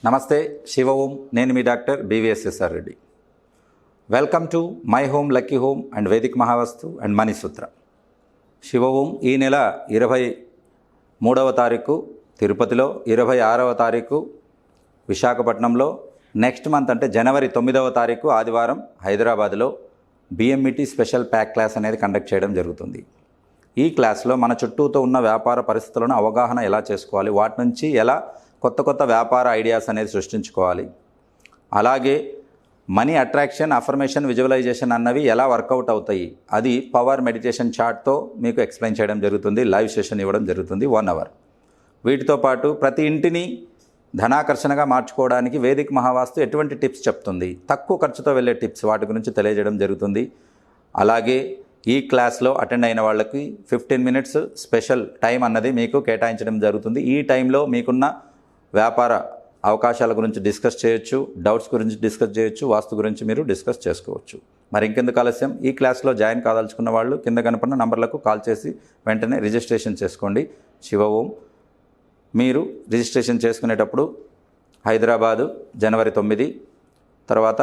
నమస్తే శివ ఓం. నేను మీ doctor BVSSR Reddy. Welcome to my home lucky home and Vedic Mahavastu and money Sutra. శివ ఓం ఈ నెల 23వ తారీఖు తిరుపతిలో, 26వ తారీఖు విశాఖపట్నంలో, నెక్స్ట్ మంత్ అంటే జనవరి 9వ తారీఖు ఆదివారం హైదరాబాద్లో BMET స్పెషల్ ప్యాక్ క్లాస్ అనేది కండక్ట్ చేయడం జరుగుతుంది. ఈ క్లాస్లో మన చుట్టూతో ఉన్న వ్యాపార పరిస్థితులను అవగాహన ఎలా చేసుకోవాలి, వాటి నుంచి ఎలా కొత్త వ్యాపార ఐడియాస్ అనేది సృష్టించుకోవాలి, అలాగే మనీ అట్రాక్షన్, అఫర్మేషన్, విజువలైజేషన్ అన్నవి ఎలా వర్కౌట్ అవుతాయి, అది పవర్ మెడిటేషన్ చార్ట్తో మీకు ఎక్స్ప్లెయిన్ చేయడం జరుగుతుంది. లైవ్ సెషన్ ఇవ్వడం జరుగుతుంది 1 అవర్. వీటితో పాటు ప్రతి ఇంటిని ధనాకర్షణగా మార్చుకోవడానికి వేదిక్ మహావాస్తు ఎటువంటి టిప్స్ చెప్తుంది, తక్కువ ఖర్చుతో వెళ్ళే టిప్స్, వాటి గురించి తెలియజేయడం జరుగుతుంది. అలాగే ఈ క్లాస్లో అటెండ్ అయిన వాళ్ళకి 15 మినిట్స్ స్పెషల్ టైం అన్నది మీకు కేటాయించడం జరుగుతుంది. ఈ టైంలో మీకున్న వ్యాపార అవకాశాల గురించి డిస్కస్ చేయొచ్చు, డౌట్స్ గురించి డిస్కస్ చేయొచ్చు, వాస్తు గురించి మీరు డిస్కస్ చేసుకోవచ్చు. మరి ఇంకెందుకు ఆలస్యం, ఈ క్లాస్లో జాయిన్ కాదలుచుకున్న వాళ్ళు కింద కనపడిన నంబర్లకు కాల్ చేసి వెంటనే రిజిస్ట్రేషన్ చేసుకోండి. శివ ఓం. మీరు రిజిస్ట్రేషన్ చేసుకునేటప్పుడు హైదరాబాదు జనవరి 9, తర్వాత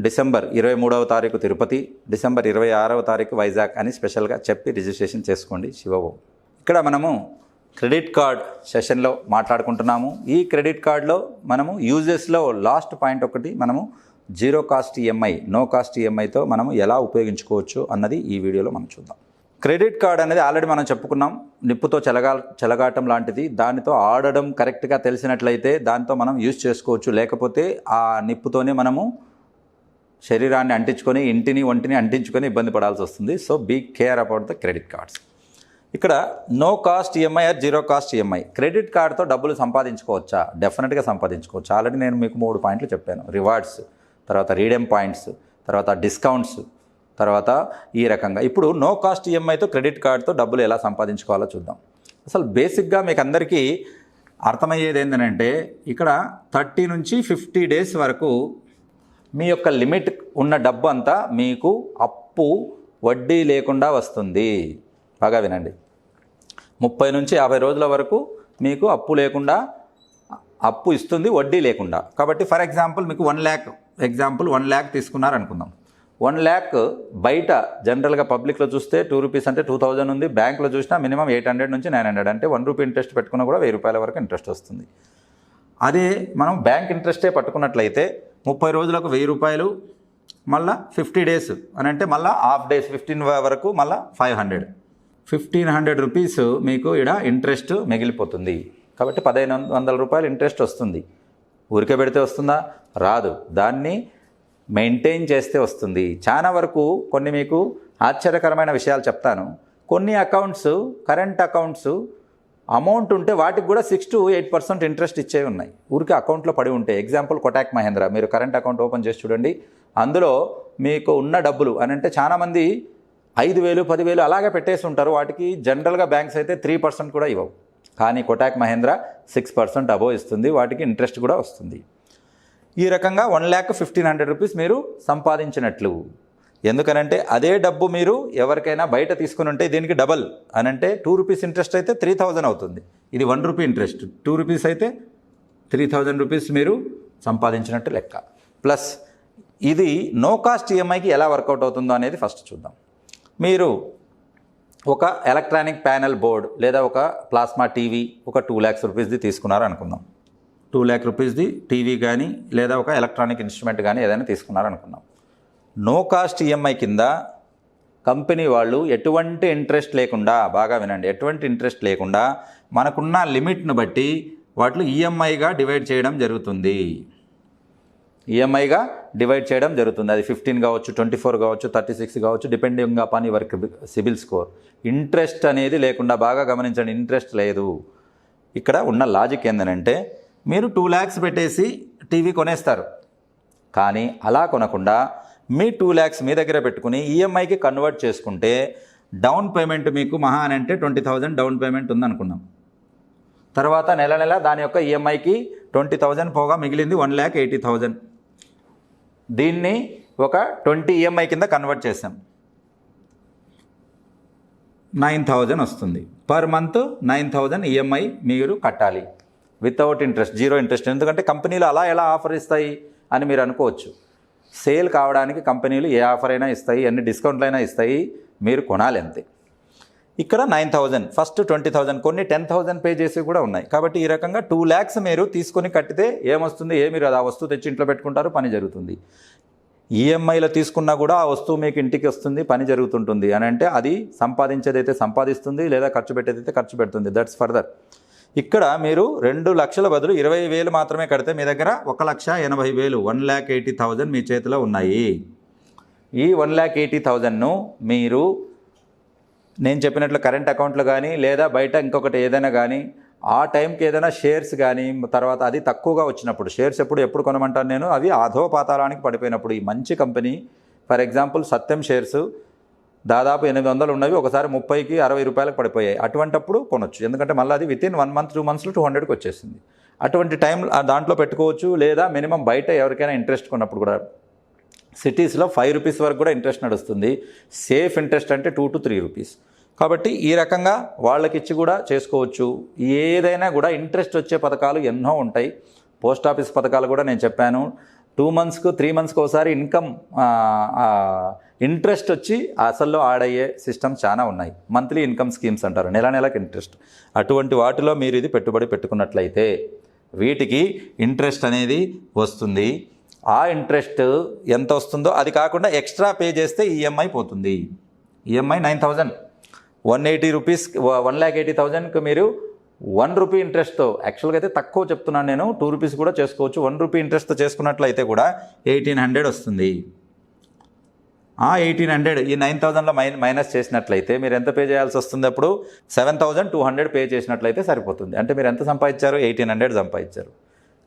డిసెంబర్ 23వ తారీఖు తిరుపతి, డిసెంబర్ 26వ తారీఖు వైజాగ్ అని స్పెషల్గా చెప్పి రిజిస్ట్రేషన్ చేసుకోండి. శివ ఓం. ఇక్కడ మనము క్రెడిట్ కార్డ్ సెషన్లో మాట్లాడుకుంటున్నాము. ఈ క్రెడిట్ కార్డులో మనము యూజెస్లో లాస్ట్ పాయింట్ ఒకటి, మనము zero cost EMI, no cost ఈఎంఐతో మనము ఎలా ఉపయోగించుకోవచ్చు అన్నది ఈ వీడియోలో మనం చూద్దాం. క్రెడిట్ కార్డ్ అనేది ఆల్రెడీ మనం చెప్పుకున్నాం, నిప్పుతో చెలగాటం లాంటిది. దానితో ఆడడం కరెక్ట్గా తెలిసినట్లయితే దాంతో మనం యూజ్ చేసుకోవచ్చు, లేకపోతే ఆ నిప్పుతోనే మనము శరీరాన్ని అంటించుకొని, ఇంటిని ఒంటిని అంటించుకొని ఇబ్బంది పడాల్సి వస్తుంది. So be care about the credit cards. ఇక్కడ no cost EMI or zero cost EMI, credit కార్డ్తో డబ్బులు సంపాదించుకోవచ్చా? డెఫినెట్గా సంపాదించుకోవచ్చు. ఆల్రెడీ నేను మీకు 3 పాయింట్లు చెప్పాను. రివార్డ్స్, తర్వాత రీడెమ్ పాయింట్స్, తర్వాత డిస్కౌంట్స్, తర్వాత ఈ రకంగా. ఇప్పుడు నో కాస్ట్ ఈఎంఐతో క్రెడిట్ కార్డ్తో డబ్బులు ఎలా సంపాదించుకోవాలో చూద్దాం. అసలు బేసిక్గా మీకు అందరికీ అర్థమయ్యేది ఏంటంటే, ఇక్కడ 30 నుంచి 50 డేస్ వరకు మీ యొక్క లిమిట్ ఉన్న డబ్బు అంతా మీకు అప్పు వడ్డీ లేకుండా వస్తుంది. బాగా వినండి. 30 నుంచి 50 రోజుల వరకు మీకు అప్పు లేకుండా, అప్పు ఇస్తుంది వడ్డీ లేకుండా. కాబట్టి ఫర్ ఎగ్జాంపుల్ మీకు 1 lakh, ఎగ్జాంపుల్ 1 lakh తీసుకున్నారు అనుకుందాం. 1 lakh బయట జనరల్గా పబ్లిక్లో చూస్తే 2 రూపీస్ అంటే 2000 ఉంది, బ్యాంకులో చూసినా మినిమం 800 నుంచి 900, అంటే 1 రూపీ ఇంట్రెస్ట్ పెట్టుకున్నా కూడా 1000 రూపాయల వరకు ఇంట్రెస్ట్ వస్తుంది. అదే మనం బ్యాంక్ ఇంట్రెస్టే పట్టుకున్నట్లయితే 30 రోజులకు 1000 రూపాయలు, మళ్ళీ 50 డేస్ అని అంటే మళ్ళీ హాఫ్ డేస్ 15 వరకు మళ్ళీ 1500 రూపీస్ మీకు ఇక్కడ ఇంట్రెస్ట్ మిగిలిపోతుంది. కాబట్టి 1500 రూపాయలు ఇంట్రెస్ట్ వస్తుంది. ఊరికే పెడితే వస్తుందా? రాదు. దాన్ని మెయింటైన్ చేస్తే వస్తుంది. చాలా వరకు కొన్ని మీకు ఆశ్చర్యకరమైన విషయాలు చెప్తాను. కొన్ని అకౌంట్స్, కరెంట్ అకౌంట్స్ అమౌంట్ ఉంటే వాటికి కూడా 6 to 8% ఇంట్రెస్ట్ ఇచ్చేవి ఉన్నాయి, ఊరికే అకౌంట్లో పడి ఉంటే. ఎగ్జాంపుల్ కోటక్ మహేంద్ర, మీరు కరెంట్ అకౌంట్ ఓపెన్ చేసి చూడండి. అందులో మీకు ఉన్న డబ్బులు అని అంటే చాలామంది 5,000, 10,000 అలాగే పెట్టేసి ఉంటారు. వాటికి జనరల్గా బ్యాంక్స్ అయితే 3% కూడా ఇవ్వవు, కానీ కోటక్ మహేంద్ర 6% అబోవ్ ఇస్తుంది, వాటికి ఇంట్రెస్ట్ కూడా వస్తుంది. ఈ రకంగా 1,15,00,000 రూపీస్ మీరు సంపాదించినట్లు. ఎందుకనంటే అదే డబ్బు మీరు ఎవరికైనా బయట తీసుకుని ఉంటే దీనికి డబల్ అని అంటే 2 రూపీస్ ఇంట్రెస్ట్ అయితే 3,000 అవుతుంది. ఇది 1 రూపీ ఇంట్రెస్ట్, 2 రూపీస్ అయితే 3,000 రూపీస్ మీరు సంపాదించినట్టు లెక్క. ప్లస్ ఇది నో కాస్ట్ ఈఎంఐకి ఎలా వర్కౌట్ అవుతుందో అనేది ఫస్ట్ చూద్దాం. మీరు ఒక ఎలక్ట్రానిక్ ప్యానెల్ బోర్డ్ లేదా ఒక ప్లాస్మా టీవీ ఒక 2 lakhs రూపీస్ది తీసుకున్నారు అనుకుందాం. 2 lakh రూపీస్ది టీవీ కానీ లేదా ఒక ఎలక్ట్రానిక్ ఇన్స్ట్రుమెంట్ కానీ ఏదైనా తీసుకున్నారు అనుకుందాం. నో కాస్ట్ ఈఎంఐ కింద కంపెనీ వాళ్ళు ఎటువంటి ఇంట్రెస్ట్ లేకుండా, బాగా వినండి, ఎటువంటి ఇంట్రెస్ట్ లేకుండా మనకున్న లిమిట్ను బట్టి వాటిని ఈఎంఐగా డివైడ్ చేయడం జరుగుతుంది. ఈఎంఐగా డివైడ్ చేయడం జరుగుతుంది. అది 15 కావచ్చు, 24 కావచ్చు, 36 కావచ్చు, depending upon your CIBIL score. Interest అనేది లేకుండా, బాగా గమనించండి, ఇంట్రెస్ట్ లేదు. ఇక్కడ ఉన్న లాజిక్ ఏంటంటే, మీరు 2 lakhs పెట్టేసి టీవీ కొనేస్తారు, కానీ అలా కొనకుండా మీ 2 lakhs మీ దగ్గర పెట్టుకుని ఈఎంఐకి కన్వర్ట్ చేసుకుంటే డౌన్ పేమెంట్ మీకు మహా అని అంటే 20,000 డౌన్ పేమెంట్ ఉందనుకున్నాం. తర్వాత నెల నెల దాని యొక్క ఈఎంఐకి 20,000 పోగా మిగిలింది 1,80,000. దీన్ని ఒక 20 ఈఎంఐ కింద కన్వర్ట్ చేసాం. 9,000 వస్తుంది. పర్ మంత్ 9,000 ఈఎంఐ మీరు కట్టాలి. Without interest, zero interest. ఎందుకంటే కంపెనీలు అలా ఎలా ఆఫర్ ఇస్తాయి అని మీరు అనుకోవచ్చు. సేల్ కావడానికి కంపెనీలు ఏ ఆఫర్ అయినా ఇస్తాయి, ఎన్ని డిస్కౌంట్లు అయినా ఇస్తాయి, మీరు కొనాలి అంతే. ఇక్కడ 9,000, ఫస్ట్ 20,000, కొన్ని 10,000 పే చేసి కూడా ఉన్నాయి. కాబట్టి ఈ రకంగా 2 lakhs మీరు తీసుకొని కట్టితే ఏమొస్తుంది, మీరు ఆ వస్తువు తెచ్చి ఇంట్లో పెట్టుకుంటారు, పని జరుగుతుంది. ఈఎంఐలో తీసుకున్నా కూడా ఆ వస్తువు మీకు ఇంటికి వస్తుంది, పని జరుగుతుంటుంది అని అంటే అది సంపాదించేదైతే సంపాదిస్తుంది, లేదా ఖర్చు పెట్టేదైతే ఖర్చు పెడుతుంది. That's further. ఇక్కడ మీరు 2 లక్షల బదులు 20,000 మాత్రమే కడితే మీ దగ్గర 1,80,000, 1,80,000 మీ చేతిలో ఉన్నాయి. ఈ 1,80,000ను మీరు నేను చెప్పినట్లు కరెంట్ అకౌంట్లో కానీ లేదా బయట ఇంకొకటి ఏదైనా కానీ ఆ టైంకి ఏదైనా షేర్స్ కానీ తర్వాత అది తక్కువగా వచ్చినప్పుడు, షేర్స్ ఎప్పుడు కొనమంటాను నేను, అవి అధోపాతాళానికి పడిపోయినప్పుడు, ఈ మంచి company for example Satyam shares దాదాపు 800 ఉన్నవి ఒకసారి 30కి 60 రూపాయలకు పడిపోయాయి. అటువంటప్పుడు కొనొచ్చు. ఎందుకంటే మళ్ళీ అది వితిన్ 1 month 2 monthsలో 200కి వచ్చేసింది. అటువంటి టైం దాంట్లో పెట్టుకోవచ్చు. లేదా మినిమం బయట ఎవరికైనా ఇంట్రెస్ట్ కొన్నప్పుడు కూడా సిటీస్లో 5 రూపీస్ వరకు కూడా ఇంట్రెస్ట్ నడుస్తుంది. సేఫ్ ఇంట్రెస్ట్ అంటే 2 to 3 రూపీస్. కాబట్టి ఈ రకంగా వాళ్ళకిచ్చి కూడా చేసుకోవచ్చు. ఏదైనా కూడా ఇంట్రెస్ట్ వచ్చే పథకాలు ఎన్నో ఉంటాయి. పోస్ట్ ఆఫీస్ పథకాలు కూడా నేను చెప్పాను. 2 monthsకు 3 monthsకు ఒకసారి ఇన్కమ్ ఇంట్రెస్ట్ వచ్చి అసల్లో ఆడయ్యే సిస్టమ్స్ చాలా ఉన్నాయి. మంత్లీ ఇన్కమ్ స్కీమ్స్ అంటారు, నెలకి ఇంట్రెస్ట్. అటువంటి వాటిలో మీరు ఇది పెట్టుబడి పెట్టుకున్నట్లయితే వీటికి ఇంట్రెస్ట్ అనేది వస్తుంది. ఆ ఇంట్రెస్ట్ ఎంత వస్తుందో అది కాకుండా ఎక్స్ట్రా పే చేస్తే ఈఎంఐ పోతుంది. ఈఎంఐ 9,000, 180 రూపీస్, 1,80,000కి మీరు 1 రూపీ ఇంట్రెస్ట్తో, యాక్చువల్గా అయితే తక్కువ చెప్తున్నాను నేను, 2 రూపీస్ కూడా చేసుకోవచ్చు. 1 రూపీ ఇంట్రెస్ట్తో చేసుకున్నట్లయితే కూడా 1,800 వస్తుంది. ఆ 1,800 ఈ 9,000లో మైనస్ చేసినట్లయితే మీరు ఎంత పే చేయాల్సి వస్తుంది? అప్పుడు 7,200 పే చేసినట్లయితే సరిపోతుంది. అంటే మీరు ఎంత సంపాదించారు? 1,800 సంపాదించారు.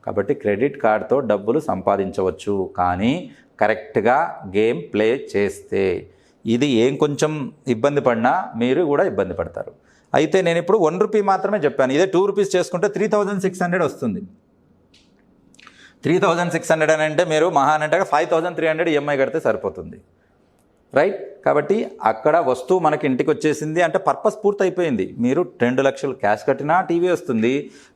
కాబట్టి క్రెడిట్ కార్డ్తో డబ్బులు సంపాదించవచ్చు, కానీ కరెక్ట్గా గేమ్ ప్లే చేస్తే. ఇది ఏం కొంచెం ఇబ్బంది పడినా మీరు కూడా ఇబ్బంది పడతారు. అయితే నేను ఇప్పుడు 1 రూపీ మాత్రమే చెప్పాను. ఇదే 2 రూపీస్ చేసుకుంటే 3,600 వస్తుంది. 3,600 అని అంటే మీరు మహానంటే 5,300 ఈఎంఐ కడితే సరిపోతుంది, రైట్? కాబట్టి అక్కడ వస్తువు మనకి ఇంటికి వచ్చేసింది అంటే పర్పస్ పూర్తయిపోయింది. మీరు 2 లక్షలు క్యాష్ కట్టినా టీవీ వస్తుంది,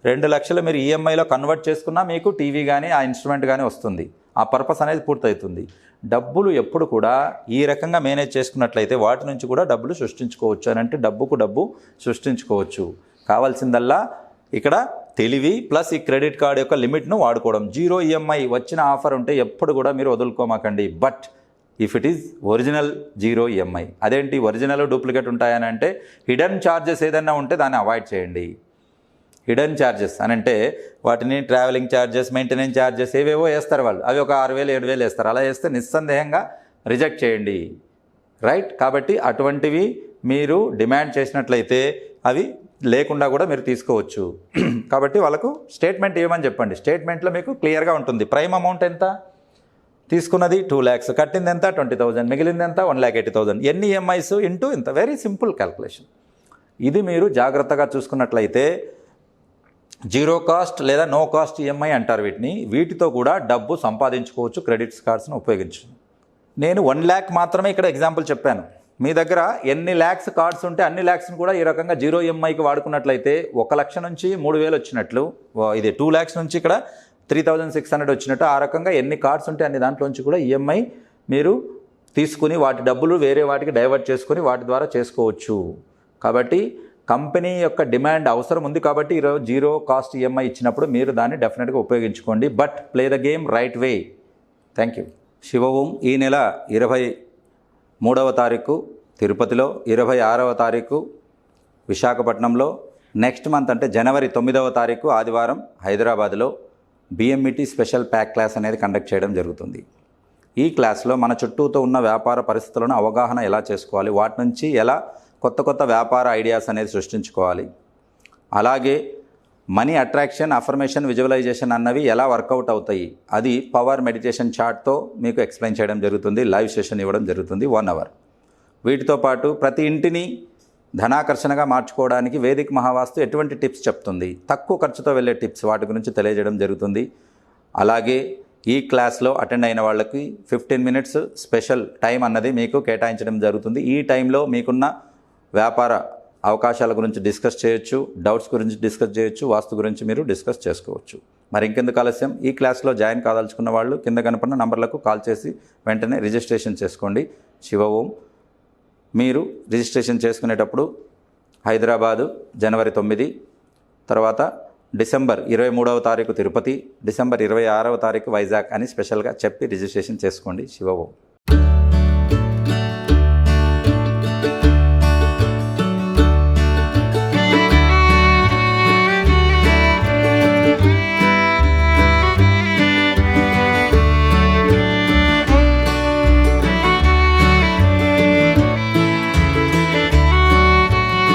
2 లక్షలు మీరు ఈఎంఐలో కన్వర్ట్ చేసుకున్నా మీకు టీవీ కానీ ఆ ఇన్స్ట్రుమెంట్ కానీ వస్తుంది. ఆ పర్పస్ అనేది పూర్తవుతుంది. డబ్బులు ఎప్పుడు కూడా ఈ రకంగా మేనేజ్ చేసుకున్నట్లయితే వాటి నుంచి కూడా డబ్బులు సృష్టించుకోవచ్చు. అని అంటే డబ్బుకు డబ్బు సృష్టించుకోవచ్చు. కావాల్సిందల్లా ఇక్కడ తెలివి ప్లస్ ఈ క్రెడిట్ కార్డు యొక్క లిమిట్ను వాడుకోవడం. 0 ఈఎంఐ వచ్చిన ఆఫర్ ఉంటే ఎప్పుడు కూడా మీరు వదులుకోమాకండి. But if it is original 0 EMI. అదేంటి ఒరిజినల్ డూప్లికేట్ ఉంటాయని అంటే హిడెన్ ఛార్జెస్ ఏదైనా ఉంటే దాన్ని అవాయిడ్ చేయండి. హిడెన్ ఛార్జెస్ అని అంటే వాటిని ట్రావెలింగ్ ఛార్జెస్, మెయింటెనెన్స్ ఛార్జెస్ ఏవేవో వేస్తారు వాళ్ళు. అవి ఒక 6,000 7,000 వేస్తారు. అలా వేస్తే నిస్సందేహంగా రిజెక్ట్ చేయండి, రైట్? కాబట్టి అటువంటివి మీరు డిమాండ్ చేసినట్లయితే అవి లేకుండా కూడా మీరు తీసుకోవచ్చు. కాబట్టి వాళ్ళకు స్టేట్మెంట్ ఇవ్వమని చెప్పండి. స్టేట్మెంట్లో మీకు క్లియర్గా ఉంటుంది. ప్రైమ్ అమౌంట్ ఎంత తీసుకున్నది 2 lakhs, కట్టింది ఎంత 20,000, మిగిలింది ఎంత 1,80,000, ఎన్ని ఈఎంఐస్ ఇంటూ ఇంత. Very simple calculation. ఇది మీరు జాగ్రత్తగా చూసుకున్నట్లయితే 0 కాస్ట్ లేదా నో కాస్ట్ ఈఎంఐ అంటారు వీటిని. వీటితో కూడా డబ్బు సంపాదించుకోవచ్చు క్రెడిట్ కార్డ్స్ను ఉపయోగించి. నేను 1 lakh మాత్రమే ఇక్కడ ఎగ్జాంపుల్ చెప్పాను. మీ దగ్గర ఎన్ని ల్యాక్స్ కార్డ్స్ ఉంటే అన్ని ల్యాక్స్ని కూడా ఈ రకంగా 0 ఈఎంఐకి వాడుకున్నట్లయితే 1 లక్ష నుంచి 3,000 వచ్చినట్లు, ఇది 2 lakhs నుంచి ఇక్కడ 3,600 వచ్చినట్టు. ఆ రకంగా ఎన్ని కార్డ్స్ ఉంటే అన్ని దాంట్లోంచి కూడా ఈఎంఐ మీరు తీసుకుని వాటి డబ్బులు వేరే వాటికి డైవర్ట్ చేసుకుని వాటి ద్వారా చేసుకోవచ్చు. కాబట్టి కంపెనీ యొక్క డిమాండ్ అవసరం ఉంది కాబట్టి ఈరోజు 0 కాస్ట్ ఈఎంఐ ఇచ్చినప్పుడు మీరు దాన్ని డెఫినెట్గా ఉపయోగించుకోండి. But play the game right way. Thank you. శివవం ఈ నెల 23వ తారీఖు తిరుపతిలో, 26వ తారీఖు విశాఖపట్నంలో, నెక్స్ట్ మంత్ అంటే జనవరి 9వ తారీఖు ఆదివారం హైదరాబాద్లో బిఎంఈటీ స్పెషల్ ప్యాక్ క్లాస్ అనేది కండక్ట్ చేయడం జరుగుతుంది. ఈ క్లాస్లో మన చుట్టూతో ఉన్న వ్యాపార పరిస్థితులను అవగాహన ఎలా చేసుకోవాలి, వాటి నుంచి ఎలా కొత్త వ్యాపార ఐడియాస్ అనేది సృష్టించుకోవాలి, అలాగే మనీ అట్రాక్షన్, అఫర్మేషన్, విజువలైజేషన్ అన్నవి ఎలా వర్కౌట్ అవుతాయి, అది పవర్ మెడిటేషన్ చార్ట్తో మీకు ఎక్స్ప్లెయిన్ చేయడం జరుగుతుంది. లైవ్ సెషన్ ఇవ్వడం జరుగుతుంది 1 hour. వీటితో పాటు ప్రతి ఇంటిని ధనాకర్షణగా మార్చుకోవడానికి వేదిక్ మహావాస్తు ఎటువంటి టిప్స్ చెప్తుంది, తక్కువ ఖర్చుతో వెళ్ళే టిప్స్, వాటి గురించి తెలియజేయడం జరుగుతుంది. అలాగే ఈ క్లాస్లో అటెండ్ అయిన వాళ్ళకి 15 minutes స్పెషల్ టైం అన్నది మీకు కేటాయించడం జరుగుతుంది. ఈ టైంలో మీకున్న వ్యాపార అవకాశాల గురించి డిస్కస్ చేయొచ్చు, డౌట్స్ గురించి డిస్కస్ చేయొచ్చు, వాస్తు గురించి మీరు డిస్కస్ చేసుకోవచ్చు. మరి ఇంకెందుకు ఆలస్యం, ఈ క్లాస్లో జాయిన్ కాదలుచుకున్న వాళ్ళు కింద కనపడిన నంబర్లకు కాల్ చేసి వెంటనే రిజిస్ట్రేషన్ చేసుకోండి. శివ ఓం. మీరు రిజిస్ట్రేషన్ చేసుకునేటప్పుడు హైదరాబాదు జనవరి 9, తర్వాత డిసెంబర్ 23వ తారీఖు తిరుపతి, డిసెంబర్ 26వ తారీఖు వైజాగ్ అని స్పెషల్గా చెప్పి రిజిస్ట్రేషన్ చేసుకోండి. శివ ఓం.